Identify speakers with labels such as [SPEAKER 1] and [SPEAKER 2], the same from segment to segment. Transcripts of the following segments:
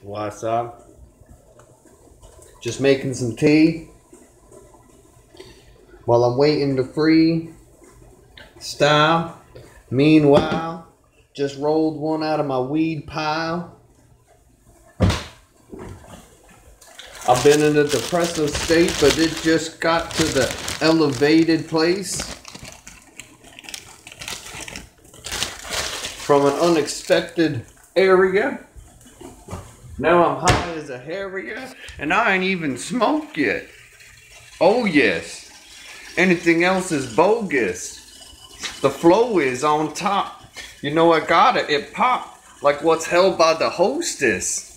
[SPEAKER 1] What's up? Just making some tea while I'm waiting to free style. Meanwhile, just rolled one out of my weed pile. I've been in a depressive state, but it just got to the elevated place from an unexpected area. Now I'm high as a harrier, and I ain't even smoked yet. Oh yes, anything else is bogus. The flow is on top. You know I got it, it popped like what's held by the hostess.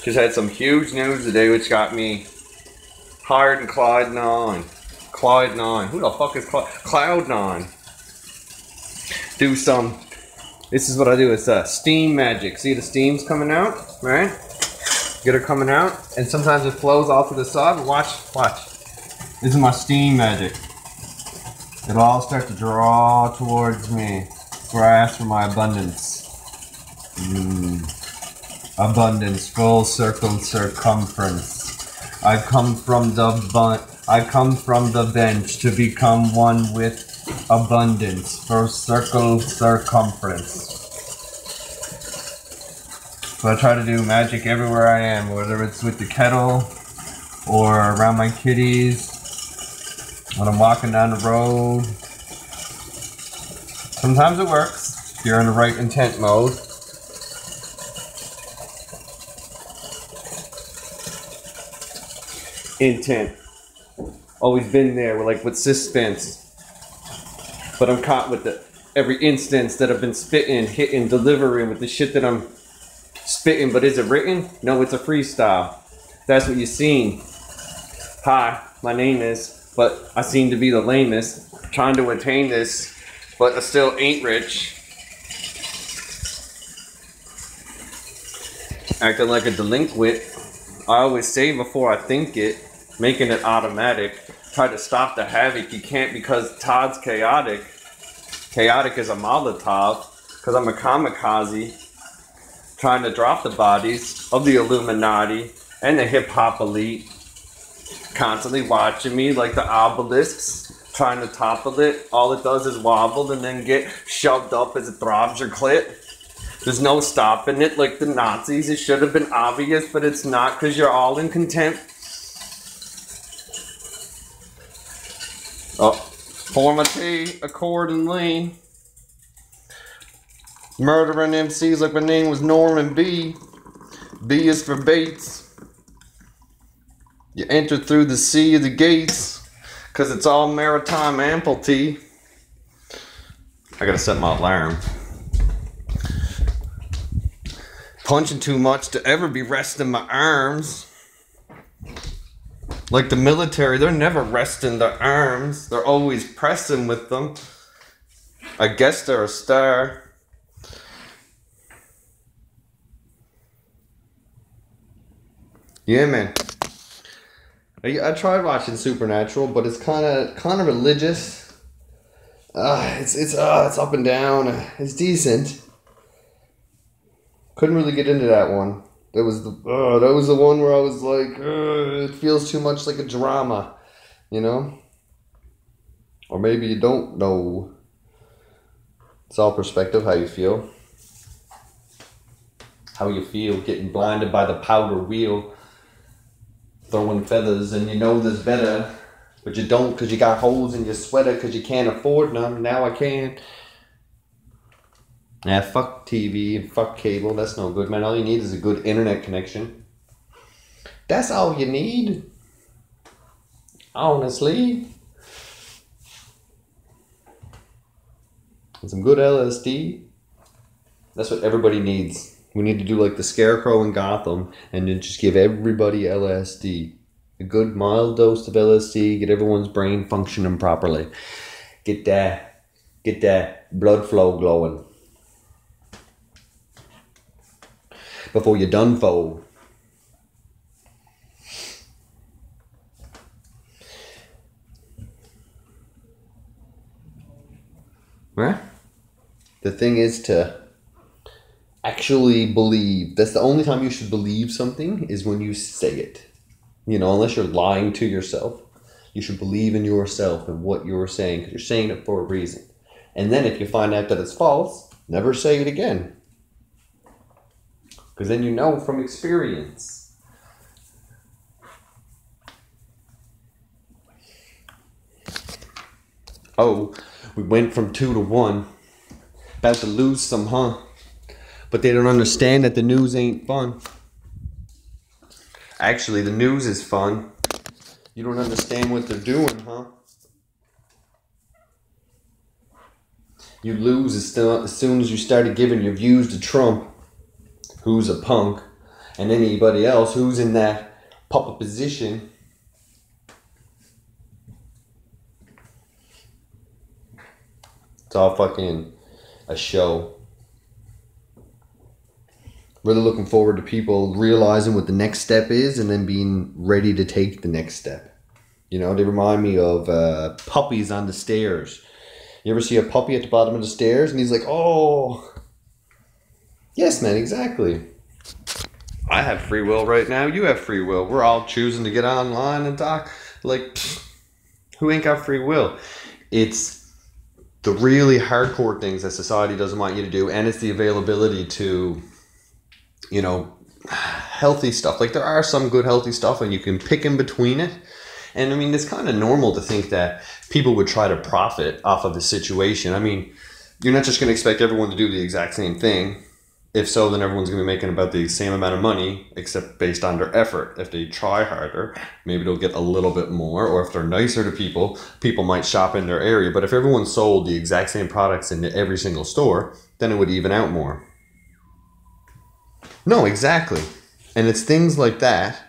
[SPEAKER 1] Just had some huge news today which got me higher than Cloud9. Cloud9. Who the fuck is Cloud9? Do some. This is what I do. It's steam magic. See the steam's coming out, right? Get it coming out, and sometimes it flows off to the side. But watch. This is my steam magic. It'll all start to draw towards me. That's where I ask for my abundance. Abundance, full circle, circumference. I come from the bench to become one with abundance, for circle, circumference. So I try to do magic everywhere I am, whether it's with the kettle or around my kitties, when I'm walking down the road. Sometimes it works if you're in the right intent mode. Intent. Always been there, like with suspense. But I'm caught with every instance that I've been spitting, hitting, delivering with the shit that I'm spitting. But is it written? No, it's a freestyle. That's what you've seen. Hi, my name is, but I seem to be the lamest. Trying to attain this, but I still ain't rich. Acting like a delinquent. I always say before I think it, making it automatic. Try to stop the havoc. You can't because Todd's chaotic. Chaotic is a Molotov because I'm a kamikaze trying to drop the bodies of the Illuminati and the hip-hop elite, constantly watching me like the obelisks, trying to topple it. All it does is wobble and then get shoved up as it throbs your clit. There's no stopping it like the Nazis. It should have been obvious, but it's not because you're all in contempt. Oh, pour my tea accordingly. Murdering MCs like my name was Norman B. B is for Bates. You enter through the sea of the gates, cause it's all maritime amplity. I gotta set my alarm. Punching too much to ever be resting my arms. Like the military, they're never resting their arms. They're always pressing with them. I guess they're a star. Yeah, man. I tried watching Supernatural, but it's kind of religious. It's up and down. It's decent. Couldn't really get into that one. That was the one where I was like, it feels too much like a drama, you know? Or maybe you don't know. It's all perspective, how you feel. How you feel getting blinded by the powder wheel. Throwing feathers and you know there's better. But you don't because you got holes in your sweater because you can't afford none. Now I can. Nah, fuck TV and fuck cable. That's no good, man. All you need is a good internet connection. That's all you need. Honestly. And some good LSD. That's what everybody needs. We need to do like the Scarecrow in Gotham and then just give everybody LSD. A good mild dose of LSD. Get everyone's brain functioning properly. Get that blood flow glowing. Before you're done for. Right?
[SPEAKER 2] The thing is to actually believe. That's the only time you should believe something is when you say it. You know, unless you're lying to yourself. You should believe in yourself and what you're saying because you're saying it for a reason. And then if you find out that it's false, never say it again. Because then you know from experience. Oh, we went from 2 to 1. About to lose some, huh? But they don't understand that the news ain't fun. Actually, the news is fun. You don't understand what they're doing, huh? You lose as soon as you started giving your views to Trump, who's a punk, and anybody else who's in that puppet position. It's all fucking a show. Really looking forward to people realizing what the next step is and then being ready to take the next step. You know, they remind me of puppies on the stairs. You ever see a puppy at the bottom of the stairs and he's like, oh. Yes, man, exactly. I have free will right now. You have free will. We're all choosing to get online and talk. Like, who ain't got free will? It's the really hardcore things that society doesn't want you to do, and it's the availability to, you know, healthy stuff. Like, there are some good healthy stuff and you can pick in between it. And I mean, it's kind of normal to think that people would try to profit off of the situation. I mean, you're not just going to expect everyone to do the exact same thing. If so, then everyone's going to be making about the same amount of money, except based on their effort. If they try harder, maybe they'll get a little bit more. Or if they're nicer to people, people might shop in their area. But if everyone sold the exact same products in every single store, then it would even out more. No, exactly. And it's things like that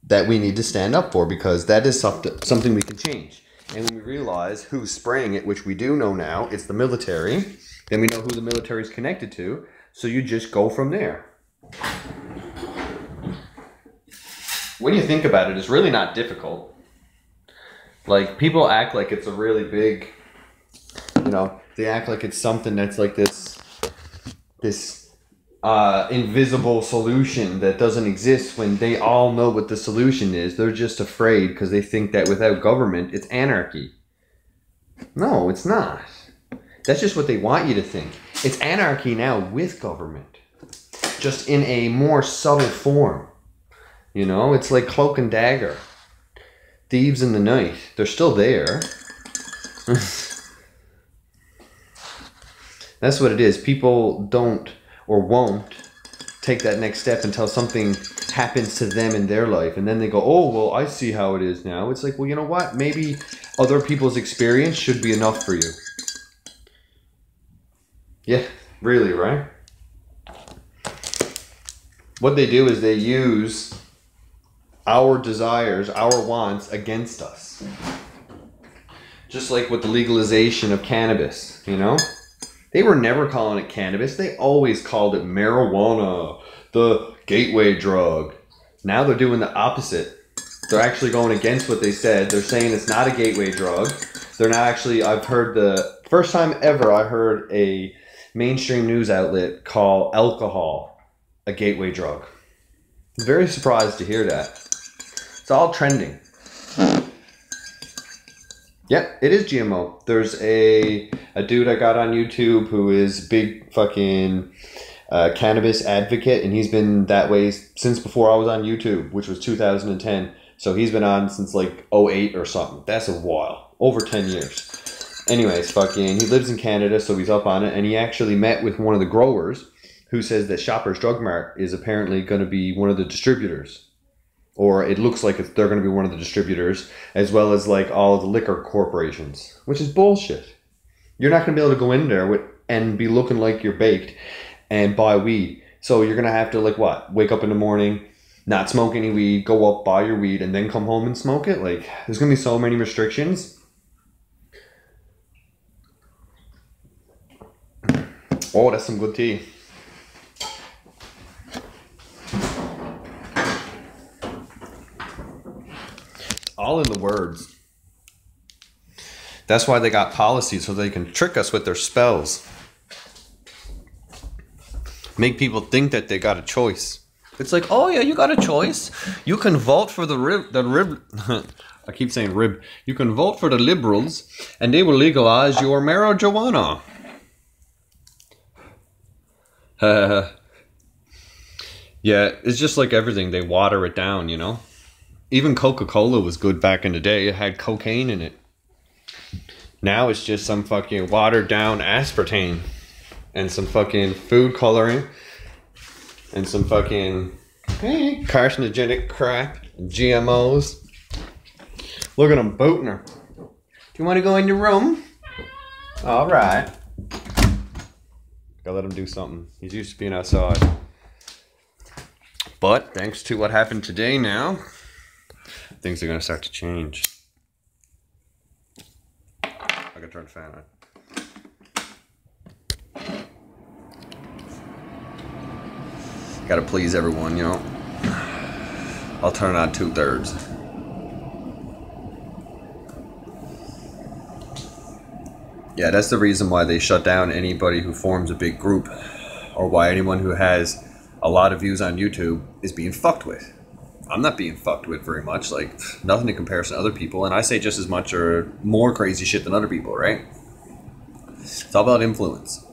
[SPEAKER 2] that we need to stand up for, because that is something we can change. And when we realize who's spraying it, which we do know now, it's the military, then we know who the military is connected to, so you just go from there. When you think about it, it's really not difficult. Like, people act like it's a really big, you know, they act like it's something that's like this invisible solution that doesn't exist, when they all know what the solution is. They're just afraid because they think that without government, it's anarchy. No, it's not. That's just what they want you to think. It's anarchy now with government, just in a more subtle form. You know, it's like cloak and dagger. Thieves in the night. They're still there. That's what it is. People don't or won't take that next step until something happens to them in their life. And then they go, oh, well, I see how it is now. It's like, well, you know what? Maybe other people's experience should be enough for you. Yeah, really, right? What they do is they use our desires, our wants against us. Just like with the legalization of cannabis, you know? They were never calling it cannabis. They always called it marijuana, the gateway drug. Now they're doing the opposite. They're actually going against what they said. They're saying it's not a gateway drug. They're not actually, I've heard the first time ever I heard a mainstream news outlet call alcohol a gateway drug. I'm very surprised to hear that. It's all trending. Yep, it is GMO. There's a dude I got on YouTube who is big fucking cannabis advocate, and he's been that way since before I was on YouTube, which was 2010. So he's been on since like 08 or something. That's a while. Over 10 years. Anyways, fucking, he lives in Canada, so he's up on it, and he actually met with one of the growers who says that Shoppers Drug Mart is apparently going to be one of the distributors. Or it looks like they're going to be one of the distributors, as well as like all of the liquor corporations, which is bullshit. You're not going to be able to go in there and be looking like you're baked and buy weed. So you're going to have to, like, what? Wake up in the morning, not smoke any weed, go up, buy your weed, and then come home and smoke it? Like, there's going to be so many restrictions. Oh, that's some good tea. All in the words. That's why they got policies, so they can trick us with their spells. make people think that they got a choice. It's like, oh yeah, you got a choice. You can vote for the rib. I keep saying rib. You can vote for the liberals, and they will legalize your marijuana. Yeah, it's just like everything. They water it down, you know. Even Coca-Cola was good back in the day. It had cocaine in it. Now it's just some fucking watered down aspartame and some fucking food coloring and some fucking carcinogenic crap, GMOs. Look at him booting her. Do you want to go in your room? All right. Gotta let him do something. He's used to being outside. But thanks to what happened today now, things are gonna start to change. I gotta turn the fan on. Gotta please everyone, you know. I'll turn it on 2/3. Yeah, that's the reason why they shut down anybody who forms a big group, or why anyone who has a lot of views on YouTube is being fucked with. I'm not being fucked with very much, like nothing in comparison to other people, and I say just as much or more crazy shit than other people, right? It's all about influence.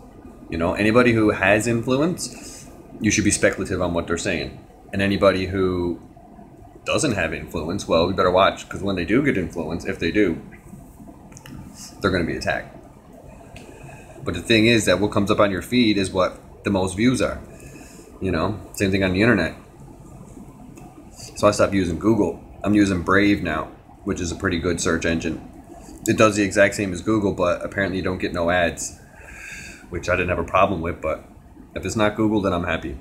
[SPEAKER 2] You know, anybody who has influence, you should be speculative on what they're saying. And anybody who doesn't have influence, well, we better watch, because when they do get influence, if they do, they're going to be attacked. But the thing is that what comes up on your feed is what the most views are. You know, same thing on the internet. So I stopped using Google. I'm using Brave now, which is a pretty good search engine. It does the exact same as Google, but apparently you don't get no ads, which I didn't have a problem with, but if it's not Google, then I'm happy.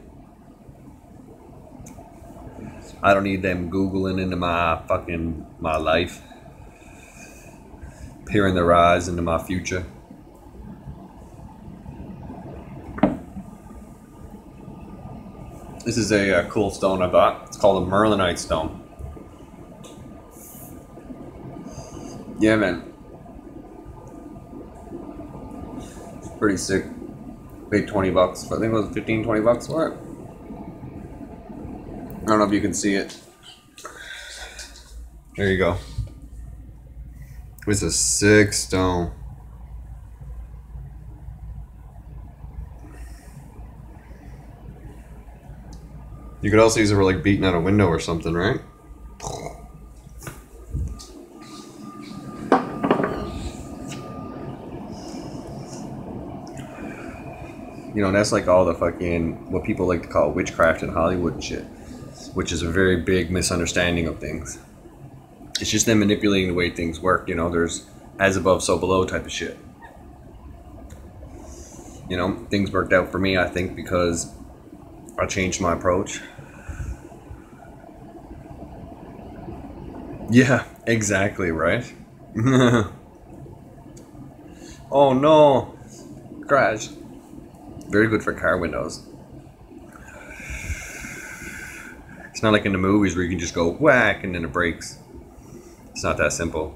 [SPEAKER 2] I don't need them Googling into my life, peering their eyes into my future. This is a cool stone I bought. It's called a Merlinite stone. Yeah, man. It's pretty sick. Paid $20. I think it was 15, 20 bucks for it. I don't know if you can see it. There you go. It's a sick stone. You could also use it for like beating out a window or something, right? You know, that's like all the fucking, what people like to call witchcraft in Hollywood and shit, which is a very big misunderstanding of things. It's just them manipulating the way things work, you know, there's as above, so below type of shit. You know, things worked out for me, I think, because I changed my approach. Yeah, exactly, right? Oh no, crash. Very good for car windows. It's not like in the movies where you can just go whack and then it breaks. It's not that simple.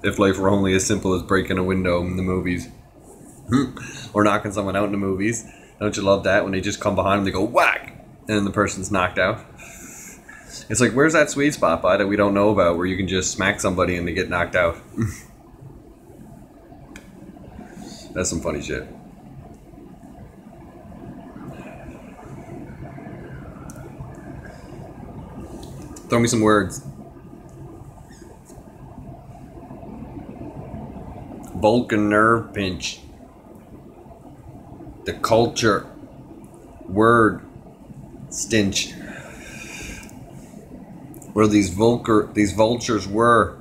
[SPEAKER 2] If life were only as simple as breaking a window in the movies. Or knocking someone out in the movies. Don't you love that when they just come behind them, they go whack, and then the person's knocked out? It's like, where's that sweet spot by that we don't know about where you can just smack somebody and they get knocked out? That's some funny shit. Throw me some words. Vulcan nerve pinch. The culture. Word. Stench. Where these vultures were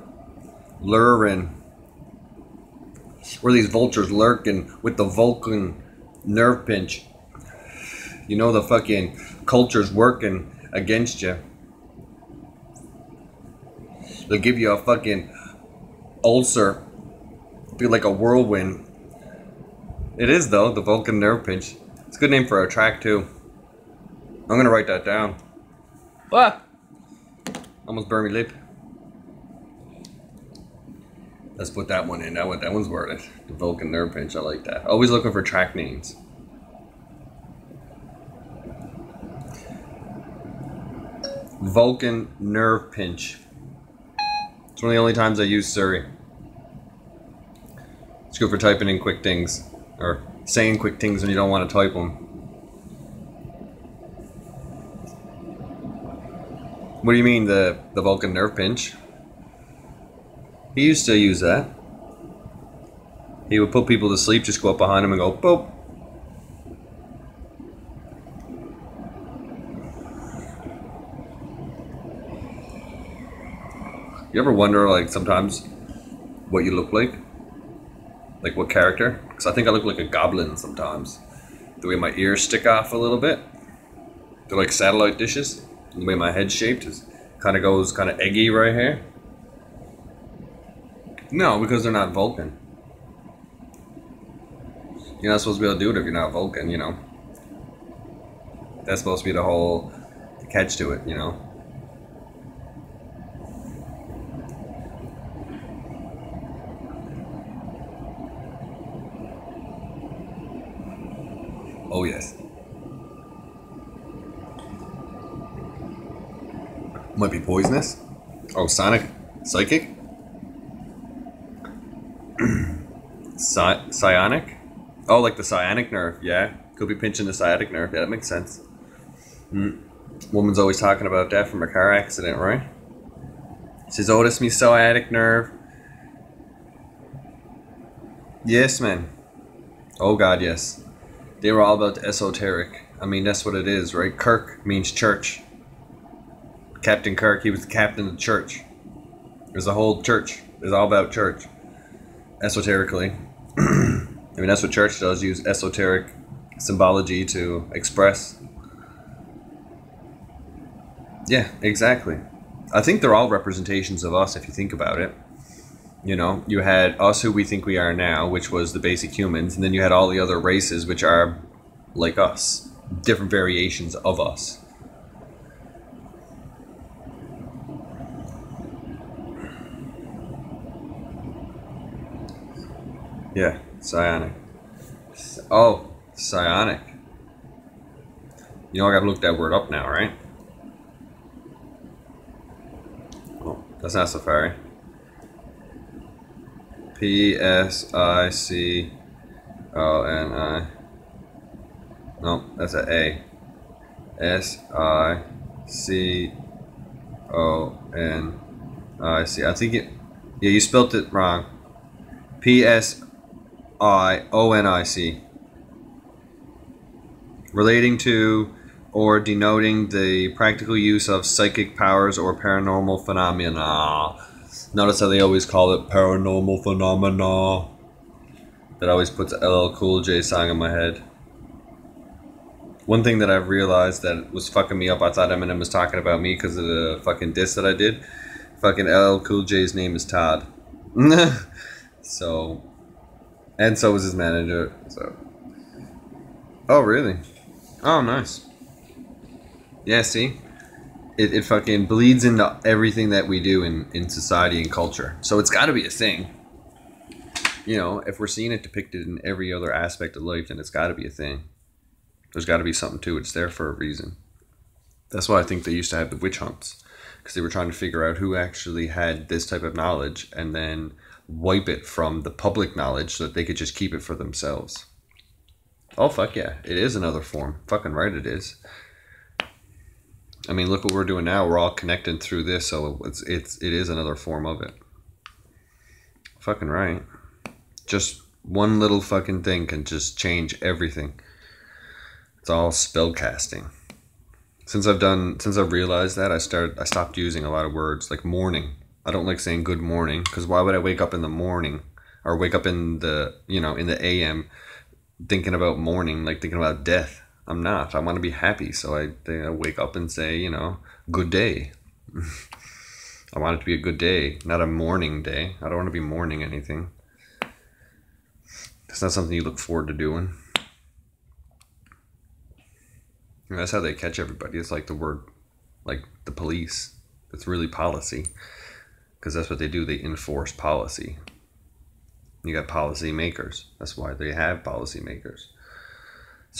[SPEAKER 2] luring. Where these vultures lurking with the Vulcan nerve pinch. You know the fucking culture's working against you. They'll give you a fucking ulcer. Feel like a whirlwind. It is though, the Vulcan nerve pinch. It's a good name for a track too. I'm gonna write that down. Ah! Almost burned my lip. Let's put that one in. That one's worth it. The Vulcan nerve pinch. I like that. Always looking for track names.
[SPEAKER 1] Vulcan nerve pinch. It's one of the only times I use Siri. It's good for typing in quick things. Or saying quick things when you don't want to type them. What do you mean, the Vulcan nerve pinch? He used to use that. He would put people to sleep, just go up behind him and go, boop. You ever wonder, like, sometimes what you look like? Like, what character? Because I think I look like a goblin sometimes. The way my ears stick off a little bit. They're like satellite dishes. The way my head's shaped is kind of goes kind of eggy right here. No, because they're not Vulcan. You're not supposed to be able to do it if you're not Vulcan, you know. That's supposed to be the whole catch to it, you know. Oh yes. Might be poisonous. Oh, psychic? Psionic? Oh, like the sciatic nerve, yeah. Could be pinching the sciatic nerve, yeah, that makes sense. Woman's always talking about that from a car accident, right? Says, oh, this me sciatic nerve. Yes, man. Oh God, yes. They were all about the esoteric. I mean, that's what it is, right? Kirk means church. Captain Kirk, he was the captain of the church. There's a whole church. It's all about church. Esoterically. I mean, that's what church does, use esoteric symbology to express. Yeah, exactly. I think they're all representations of us if you think about it. You know, you had us who we think we are now, which was the basic humans, and then you had all the other races which are like us, different variations of us. Yeah, psionic. Oh, psionic. You know, I gotta look that word up now, right? Oh, that's not Safari. Psiconi. No, that's an A. Siconic. I think it. Yeah, you spelt it wrong. Psionic. Relating to or denoting the practical use of psychic powers or paranormal phenomena. Notice how they always call it paranormal phenomena. That always puts a LL Cool J song in my head. One thing that I've realized that was fucking me up, I thought Eminem was talking about me because of the fucking diss that I did. Fucking LL Cool J's name is Todd. So, and so was his manager. So, oh really? Oh nice. Yeah, see? It fucking bleeds into everything that we do in society and culture. So it's got to be a thing. You know, if we're seeing it depicted in every other aspect of life, then it's got to be a thing. There's got to be something to it. It's there for a reason. That's why I think they used to have the witch hunts. Because they were trying to figure out who actually had this type of knowledge and then wipe it from the public knowledge so that they could just keep it for themselves. Oh, fuck yeah. It is another form. Fucking right it is. I mean, look what we're doing now. We're all connected through this, so it is another form of it. Fucking right. Just one little fucking thing can just change everything. It's all spell casting. Since I've realized that, I stopped using a lot of words like morning. I don't like saying good morning because why would I wake up in the morning or wake up in the in the AM thinking about morning, like thinking about death? I'm not. I want to be happy, so I wake up and say, good day. I want it to be a good day, not a mourning day. I don't want to be mourning anything. It's not something you look forward to doing. That's how they catch everybody. It's like the word, like the police. It's really policy, because that's what they do. They enforce policy. You got policy makers. That's why they have policy makers.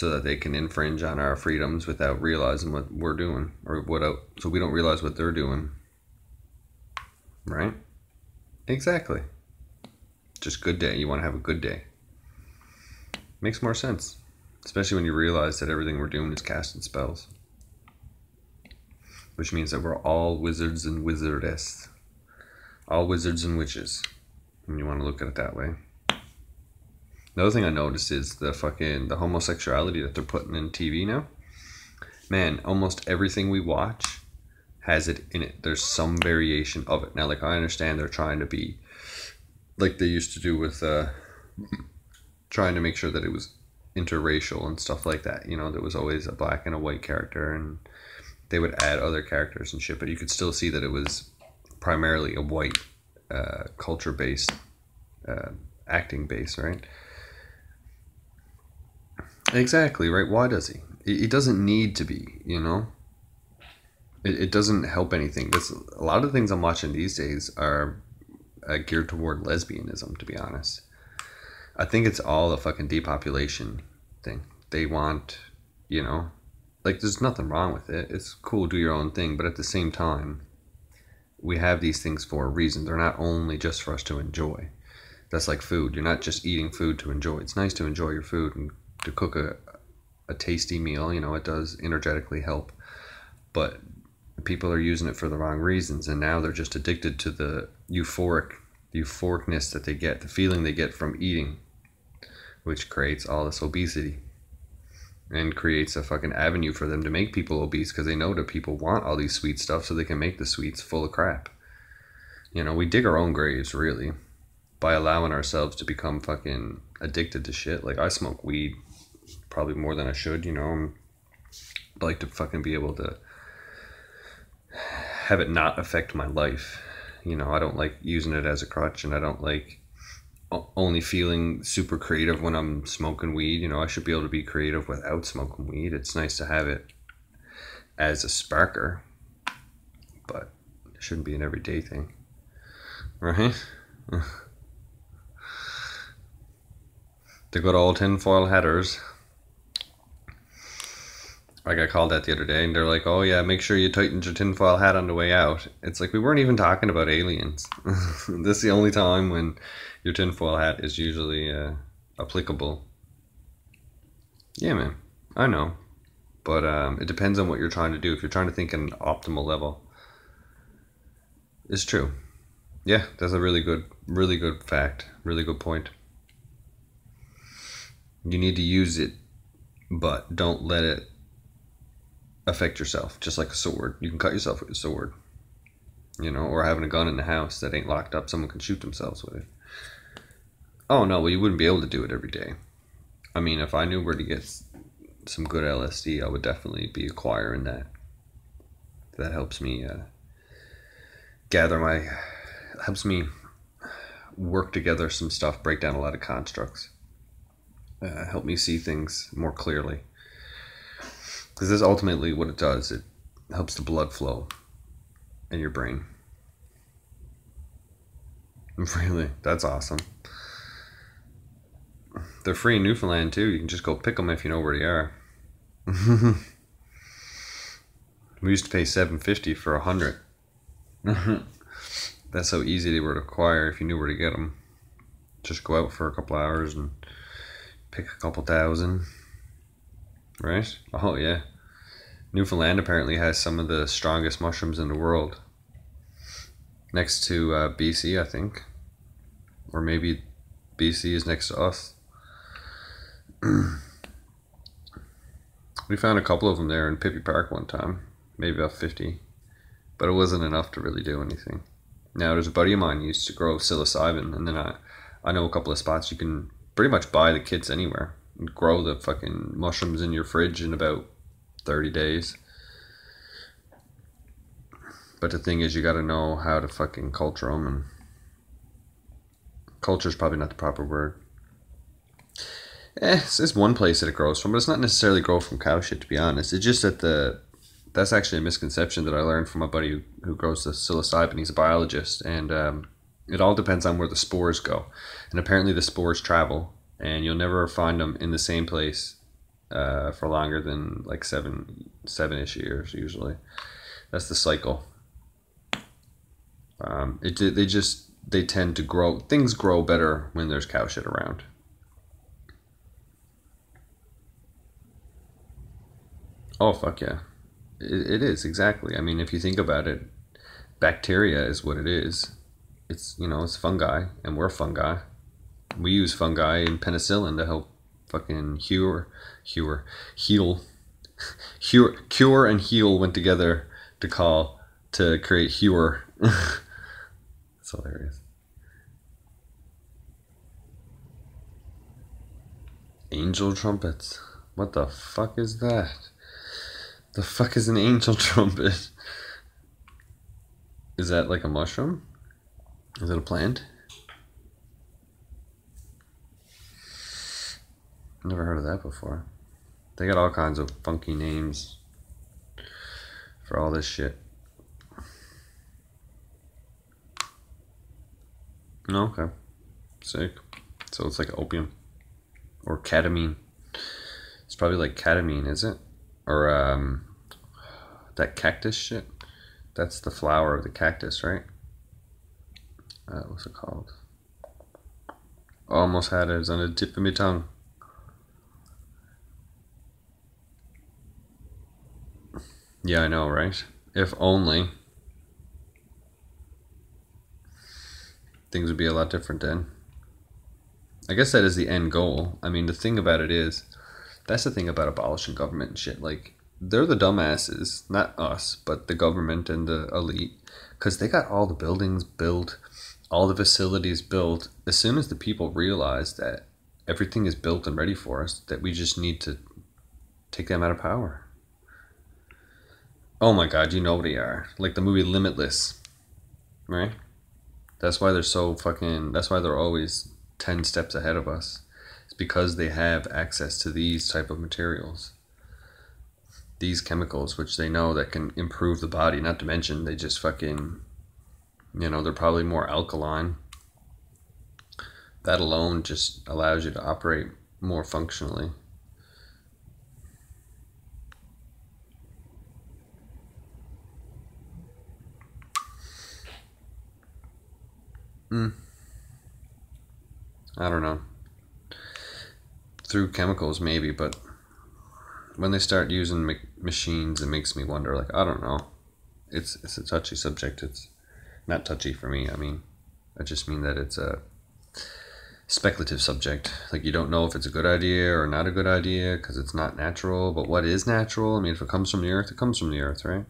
[SPEAKER 2] so that they can infringe on our freedoms without realizing what we're doing, or so we don't realize what they're doing. Right? Exactly. Just good day. You want to have a good day. Makes more sense. Especially when you realize that everything we're doing is casting spells. Which means that we're all wizards and wizardess. All wizards and witches. When you want to look at it that way. Another thing I noticed is the homosexuality that they're putting in TV now. Man, almost everything we watch has it in it. There's some variation of it. Now, like, I understand they're trying to be like they used to do with trying to make sure that it was interracial and stuff like that. You know, there was always a black and a white character, and they would add other characters and shit, but you could still see that it was primarily a white culture based acting base, right? Exactly, right? Why does he? It doesn't need to be, you know? It doesn't help anything. A lot of the things I'm watching these days are geared toward lesbianism, to be honest. I think it's all a fucking depopulation thing. They want, you know, like, there's nothing wrong with it. It's cool, do your own thing, but at the same time, we have these things for a reason. They're not only just for us to enjoy. That's like food. You're not just eating food to enjoy. It's nice to enjoy your food and to cook a tasty meal. You know, it does energetically help. But people are using it for the wrong reasons, and now they're just addicted to the euphoricness that they get, the feeling they get from eating, which creates all this obesity and creates a fucking avenue for them to make people obese, because they know that people want all these sweet stuff so they can make the sweets full of crap. You know, we dig our own graves, really, by allowing ourselves to become fucking addicted to shit. Like, I smoke weed probably more than I should, you know. I like to fucking be able to have it not affect my life. You know, I don't like using it as a crutch, and I don't like only feeling super creative when I'm smoking weed. You know, I should be able to be creative without smoking weed. It's nice to have it as a sparker, but it shouldn't be an everyday thing, right? The good old tinfoil hatters. I got called that the other day, and they're like, oh yeah, make sure you tighten your tinfoil hat on the way out. It's like, we weren't even talking about aliens. This is the only time when your tinfoil hat is usually applicable. Yeah, man, I know. But it depends on what you're trying to do. If you're trying to think at an optimal level. It's true. Yeah, that's a really good fact. Really good point. You need to use it, but don't let it affect yourself. Just like a sword. You can cut yourself with a sword. You know, or having a gun in the house that ain't locked up. Someone can shoot themselves with it. Oh no, well, you wouldn't be able to do it every day. I mean, if I knew where to get some good LSD, I would definitely be acquiring that. That helps me helps me work together some stuff, break down a lot of constructs. Help me see things more clearly. Because this is ultimately what it does. It helps the blood flow in your brain. Really? That's awesome. They're free in Newfoundland too. You can just go pick them if you know where they are. We used to pay $7.50 for 100. That's how easy they were to acquire if you knew where to get them. Just go out for a couple hours and pick a couple thousand. Right? Oh yeah. Newfoundland apparently has some of the strongest mushrooms in the world. Next to BC, I think. Or maybe BC is next to us. We found a couple of them there in Pippy Park one time. Maybe about 50. But it wasn't enough to really do anything. Now, there's a buddy of mine who used to grow psilocybin. And then I know a couple of spots you can pretty much buy the kits anywhere. And grow the fucking mushrooms in your fridge in about 30 days. But the thing is, you gotta know how to fucking culture them, and culture is probably not the proper word. It's one place that it grows from, but it's not necessarily grow from cow shit, to be honest. It's just that that's actually a misconception that I learned from a buddy who grows the psilocybin. He's a biologist, and it all depends on where the spores go. And apparently the spores travel, and you'll never find them in the same place
[SPEAKER 1] for longer than like seven-ish years usually. That's the cycle. They tend to grow. Things grow better when there's cow shit around. Oh fuck yeah, it is exactly. I mean, if you think about it, bacteria is what it is. It's it's fungi, and we're fungi. We use fungi and penicillin to help fucking cure and heal went together to create Hewer. That's hilarious. Angel trumpets. What the fuck is that? The fuck is an angel trumpet? Is that like a mushroom? Is it a plant? Never heard of that before. They got all kinds of funky names for all this shit. No, okay. Sick. So it's like opium. Or ketamine. It's probably like ketamine, is it? Or that cactus shit. That's the flower of the cactus, right? What's it called? Almost had it. It was on the tip of my tongue. Yeah, I know, right? If only things would be a lot different then. I guess that is the end goal. I mean, the thing about it is, that's the thing about abolishing government and shit. Like, they're the dumbasses, not us, but the government and the elite, because they got all the buildings built, all the facilities built. As soon as the people realize that everything is built and ready for us, that we just need to take them out of power. Oh my god, you know what they are. Like the movie Limitless, right? That's why they're so fucking, that's why they're always 10 steps ahead of us. It's because they have access to these type of materials. These chemicals, which they know that can improve the body, not to mention they just fucking, they're probably more alkaline. That alone just allows you to operate more functionally. I don't know. Through chemicals, maybe, but when they start using machines, it makes me wonder. Like, I don't know. It's a touchy subject. It's not touchy for me. I mean, I just mean that it's a speculative subject. Like, you don't know if it's a good idea or not a good idea because it's not natural. But what is natural? I mean, if it comes from the earth, it comes from the earth, right?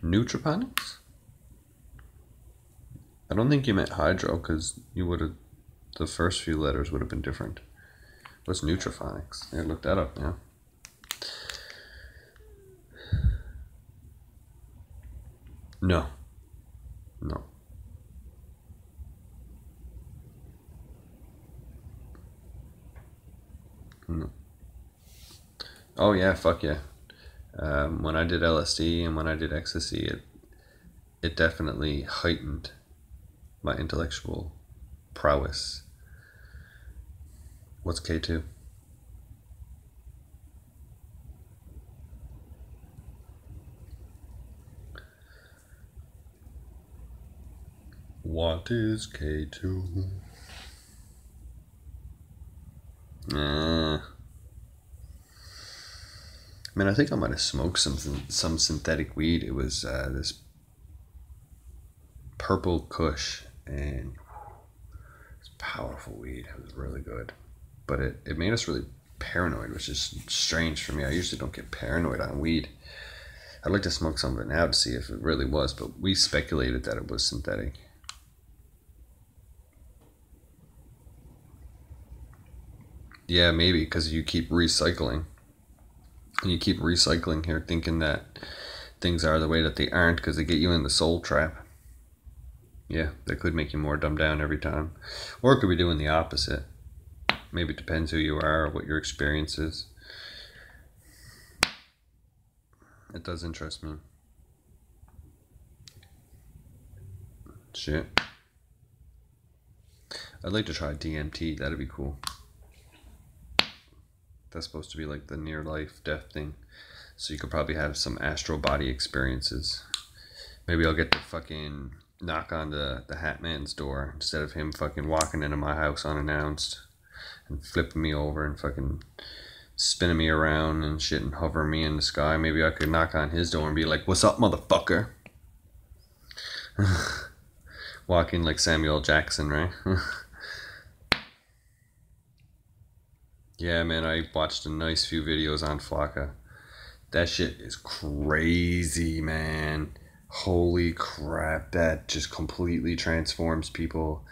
[SPEAKER 1] Nutroponics? I don't think you meant hydro because you would have, the first few letters would have been different. What's nutrophonics? I looked that up now. No. No. No. Oh yeah, fuck yeah. When I did LSD and when I did ecstasy, it definitely heightened my intellectual prowess. What's K2? What is K2? Man, I think I might have smoked some synthetic weed. It was this purple Kush, and it's powerful weed. It was really good, but it made us really paranoid, which is strange for me. I usually don't get paranoid on weed. I'd like to smoke some of it now to see if it really was, but we speculated that it was synthetic. Yeah, maybe, because you keep recycling. And you keep recycling here thinking that things are the way that they aren't because they get you in the soul trap. Yeah, that could make you more dumbed down every time. Or it could be doing the opposite. Maybe it depends who you are or what your experience is. It does interest me. Shit. I'd like to try DMT. That'd be cool. That's supposed to be like the near life death thing. So you could probably have some astral body experiences. Maybe I'll get to fucking knock on the Hat Man's door instead of him fucking walking into my house unannounced and flipping me over and fucking spinning me around and shit and hovering me in the sky. Maybe I could knock on his door and be like, "What's up, motherfucker?" Walking like Samuel Jackson, right? Yeah, man, I watched a nice few videos on Flocka. That shit is crazy, man. Holy crap, that just completely transforms people.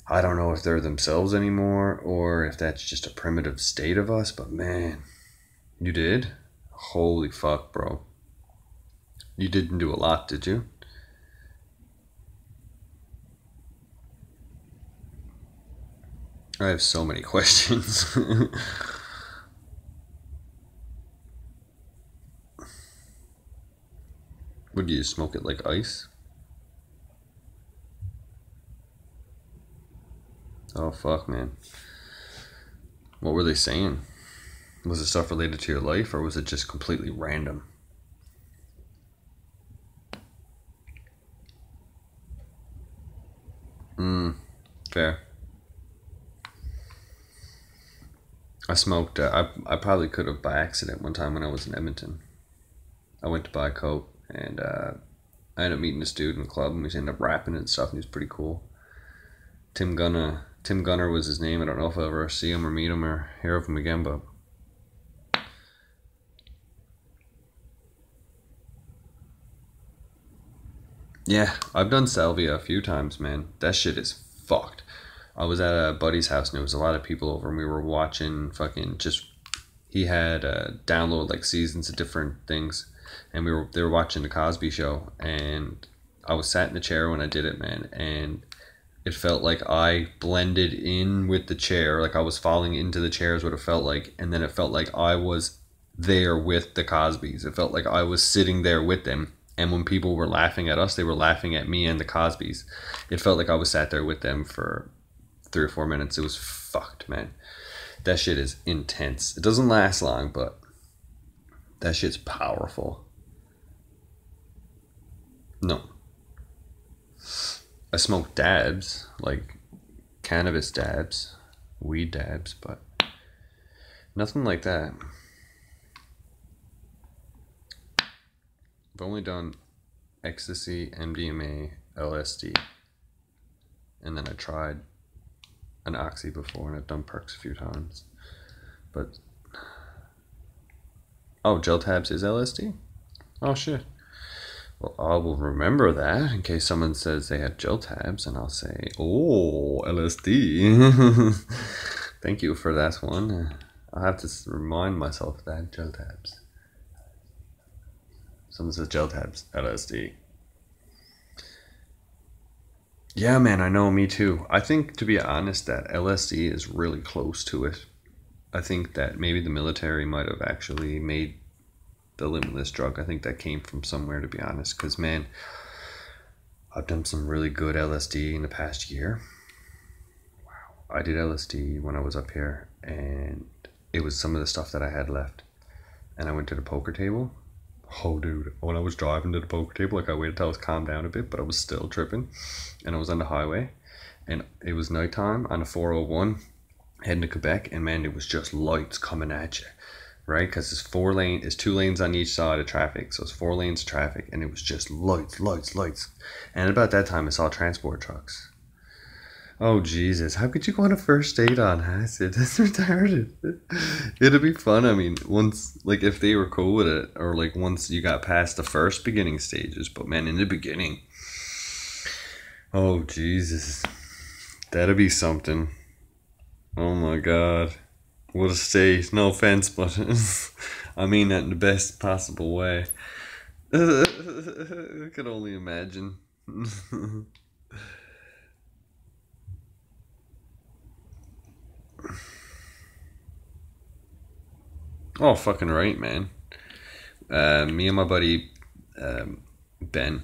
[SPEAKER 1] I don't know if they're themselves anymore or if that's just a primitive state of us, but man, you did? Holy fuck, bro. You didn't do a lot, did you? I have so many questions. Would you smoke it like ice? Oh fuck, man. What were they saying? Was it stuff related to your life or was it just completely random? Fair. I smoked, I probably could have by accident one time when I was in Edmonton. I went to buy a coat and I ended up meeting this dude in the club and we ended up rapping and stuff and he was pretty cool. Tim Gunner was his name. I don't know if I'll ever see him or meet him or hear of him again, but yeah, I've done salvia a few times, man. That shit is fucked. I was at a buddy's house and there was a lot of people over and we were watching fucking just, he had download like seasons of different things and they were watching the Cosby Show and I was sat in the chair when I did it, man, and it felt like I blended in with the chair, like I was falling into the chair is what it felt like, and then it felt like I was there with the Cosbys. It felt like I was sitting there with them, and when people were laughing at us, they were laughing at me and the Cosbys. It felt like I was sat there with them for 3 or 4 minutes. It was fucked, man. That shit is intense. It doesn't last long, but that shit's powerful. No. I smoke dabs, like cannabis dabs, weed dabs, but nothing like that. I've only done ecstasy, MDMA, LSD, and then I tried an oxy before, and I've done perks a few times. But oh, gel tabs is LSD? Oh shit. Well, I will remember that in case someone says they have gel tabs, and I'll say, "Oh, LSD." Thank you for that one. I'll have to remind myself of that, gel tabs. Someone says gel tabs, LSD. Yeah, man, I know, me too. I think, to be honest, that LSD is really close to it. I think that maybe the military might have actually made the limitless drug. I think that came from somewhere, to be honest, because man, I've done some really good LSD in the past year. Wow. I did LSD when I was up here and it was some of the stuff that I had left, and I went to the poker table. Oh dude, when I was driving to the poker table, like I waited till I was calmed down a bit, but I was still tripping, and I was on the highway and it was nighttime on the 401 heading to Quebec, and man, it was just lights coming at you, right? Because it's 2 lanes on each side of traffic, so it's 4 lanes of traffic, and it was just lights. And about that time I saw transport trucks. Oh Jesus, how could you go on a first date on acid? That's retarded. It'd be fun, I mean, once, like, if they were cool with it, or like once you got past the first beginning stages, but man, in the beginning, oh Jesus, that'd be something. Oh my God. What a state. No offense, but I mean that in the best possible way. I could only imagine. Oh, fucking right, man. Me and my buddy Ben,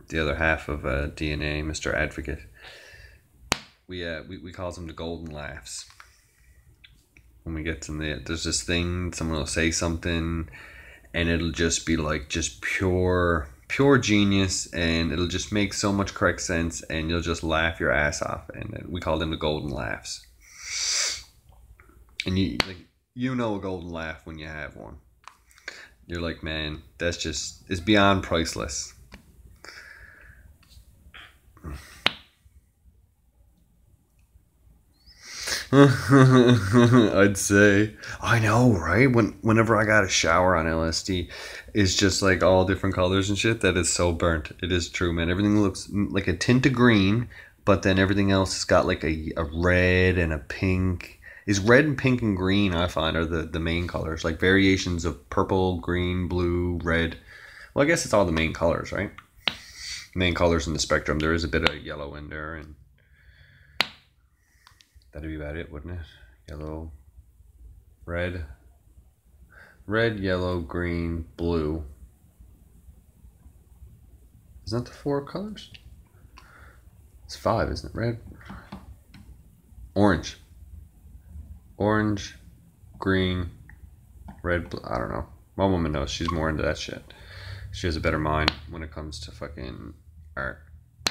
[SPEAKER 1] the other half of DNA, Mr. Advocate, we call them the golden laughs. When we get to there's this thing, someone will say something, and it'll just be like just pure genius, and it'll just make so much correct sense, and you'll just laugh your ass off, and we call them the golden laughs. And you know a golden laugh when you have one. You're like, man, it's beyond priceless. I'd say, I know, right? Whenever I got a shower on LSD, it's just like all different colors and shit. That is so burnt. It is true, man. Everything looks like a tint of green, but then everything else has got like a red and a pink. Is red and pink and green, I find, are the main colors. Like variations of purple, green, blue, red. Well, I guess it's all the main colors, right? Main colors in the spectrum. There is a bit of yellow in there, and that'd be about it, wouldn't it? Yellow, red, yellow, green, blue. Isn't that the 4 colors? It's 5, isn't it? Red, orange, green, red, blue. I don't know. My woman knows. She's more into that shit. She has a better mind when it comes to fucking art.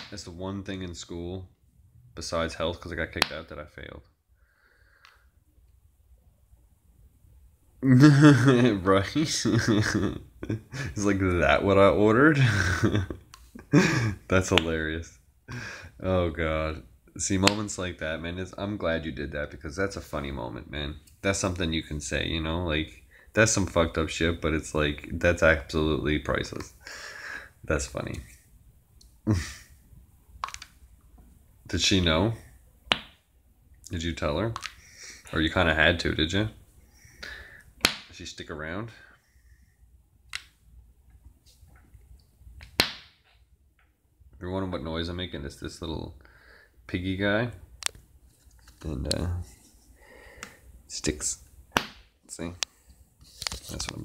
[SPEAKER 1] That's the one thing in school, besides health, because I got kicked out, that I failed. Right? It's like, that what I ordered? That's hilarious. Oh god. See, moments like that, man, I'm glad you did that, because that's a funny moment, man. That's something you can say, you know? Like, that's some fucked up shit, but it's like, that's absolutely priceless. That's funny. Did she know? Did you tell her? Or you kind of had to, did you? Did she stick around? You're wondering what noise I'm making? It's this little piggy guy. And sticks. See? That's what I'm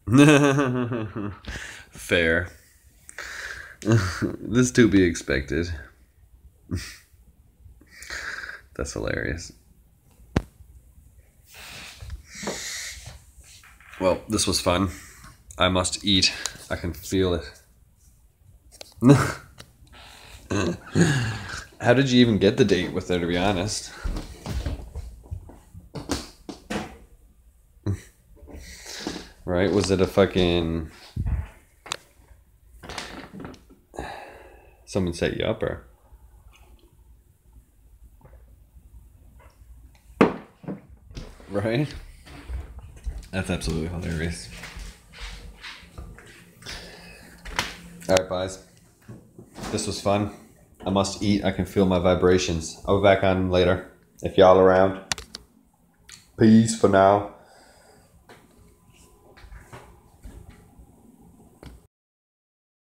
[SPEAKER 1] doing. Fair. This to be expected. That's hilarious. Well, this was fun. I must eat. I can feel it. How did you even get the date with her, to be honest? Right? Was it a fucking... Someone set you up, or... Right? That's absolutely hilarious. Alright, guys. This was fun. I must eat. I can feel my vibrations. I'll be back on later. If y'all around. Peace for now.